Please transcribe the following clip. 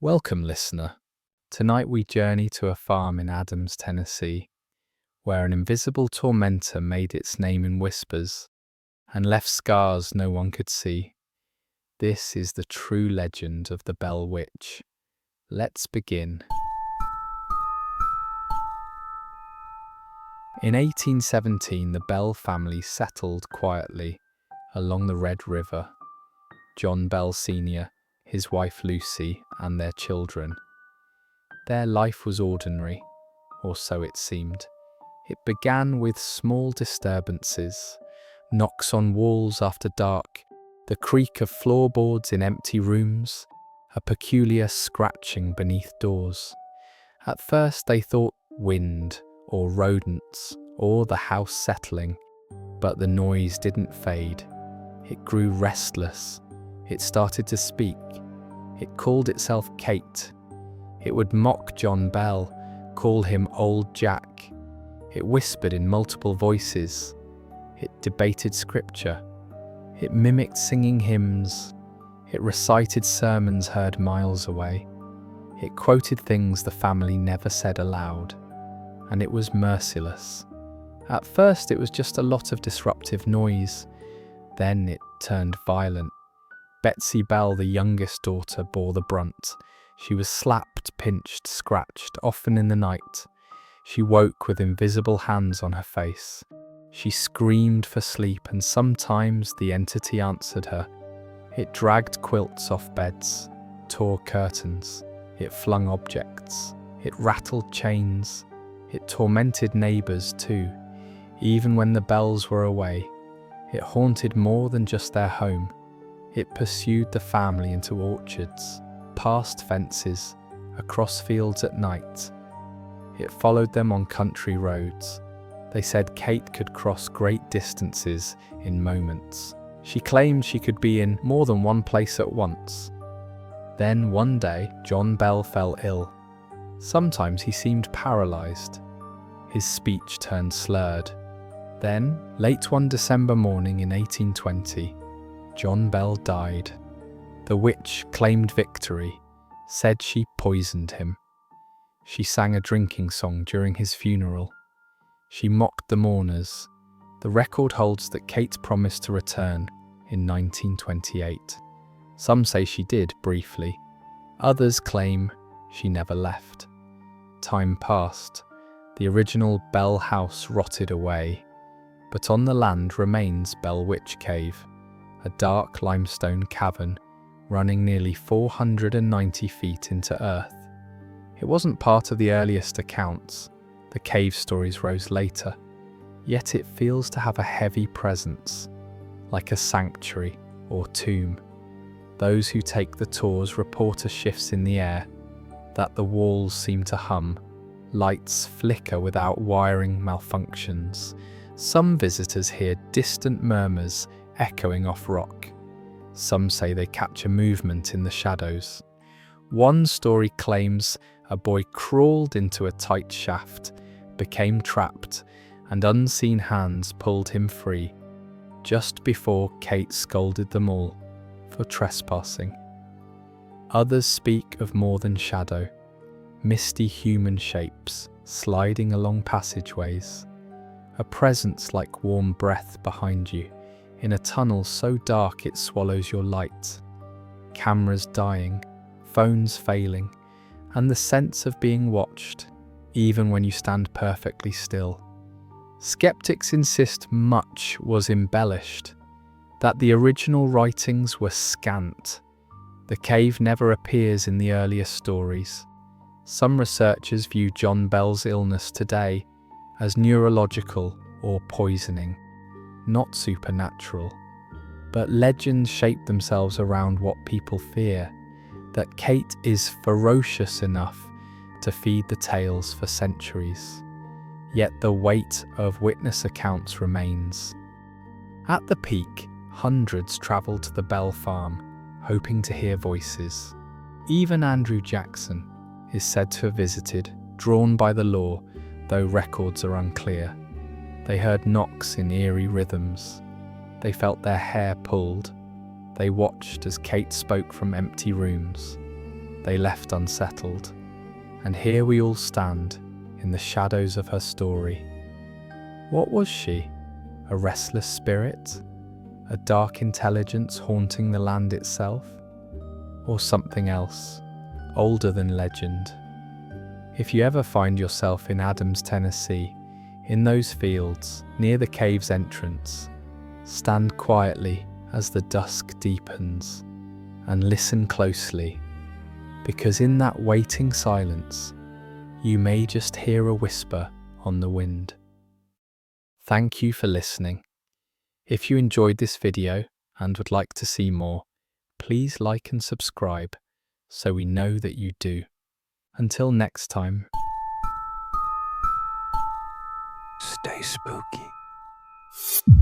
Welcome, listener. Tonight we journey to a farm in Adams, Tennessee, where an invisible tormentor made its name in whispers and left scars no one could see. This is the true legend of the Bell Witch. Let's begin. In 1817, the Bell family settled quietly along the Red River. John Bell Sr., his wife Lucy, and their children. Their life was ordinary, or so it seemed. It began with small disturbances, knocks on walls after dark, the creak of floorboards in empty rooms, a peculiar scratching beneath doors. At first they thought wind, or rodents, or the house settling, but the noise didn't fade. It grew restless. It started to speak. It called itself Kate. It would mock John Bell, call him Old Jack. It whispered in multiple voices. It debated scripture. It mimicked singing hymns. It recited sermons heard miles away. It quoted things the family never said aloud. And it was merciless. At first it was just a lot of disruptive noise. Then it turned violent. Betsy Bell, the youngest daughter, bore the brunt. She was slapped, pinched, scratched, often in the night. She woke with invisible hands on her face. She screamed for sleep, and sometimes the entity answered her. It dragged quilts off beds, tore curtains. It flung objects. It rattled chains. It tormented neighbours too, even when the Bells were away. It haunted more than just their home. It pursued the family into orchards, past fences, across fields at night. It followed them on country roads. They said Kate could cross great distances in moments. She claimed she could be in more than one place at once. Then one day, John Bell fell ill. Sometimes he seemed paralysed. His speech turned slurred. Then, late one December morning in 1820, John Bell died. The witch claimed victory, said she poisoned him. She sang a drinking song during his funeral. She mocked the mourners. The record holds that Kate promised to return in 1928. Some say she did briefly. Others claim she never left. Time passed. The original Bell house rotted away, but on the land remains Bell Witch Cave, a dark limestone cavern running nearly 490 feet into earth. It wasn't part of the earliest accounts. The cave stories rose later, yet it feels to have a heavy presence, like a sanctuary or tomb. Those who take the tours report a shifts in the air, that the walls seem to hum, lights flicker without wiring malfunctions. Some visitors hear distant murmurs echoing off rock. Some say they catch a movement in the shadows. One story claims a boy crawled into a tight shaft, became trapped, and unseen hands pulled him free, just before Kate scolded them all for trespassing. Others speak of more than shadow, misty human shapes sliding along passageways, a presence like warm breath behind you, in a tunnel so dark it swallows your light. Cameras dying, phones failing, and the sense of being watched, even when you stand perfectly still. Skeptics insist much was embellished, that the original writings were scant. The cave never appears in the earlier stories. Some researchers view John Bell's illness today as neurological or poisoning, not supernatural. But legends shape themselves around what people fear, that Kate is ferocious enough to feed the tales for centuries. Yet the weight of witness accounts remains. At the peak, hundreds travelled to the Bell farm, hoping to hear voices. Even Andrew Jackson is said to have visited, drawn by the lore, though records are unclear. They heard knocks in eerie rhythms. They felt their hair pulled. They watched as Kate spoke from empty rooms. they left unsettled. And here we all stand, in the shadows of her story. What was she? A restless spirit? A dark intelligence haunting the land itself? Or something else, older than legend? If you ever find yourself in Adams, Tennessee, in those fields, near the cave's entrance, stand quietly as the dusk deepens, and listen closely, because in that waiting silence, you may just hear a whisper on the wind. Thank you for listening. If you enjoyed this video and would like to see more, please like and subscribe so we know that you do. Until next time. Stay spooky.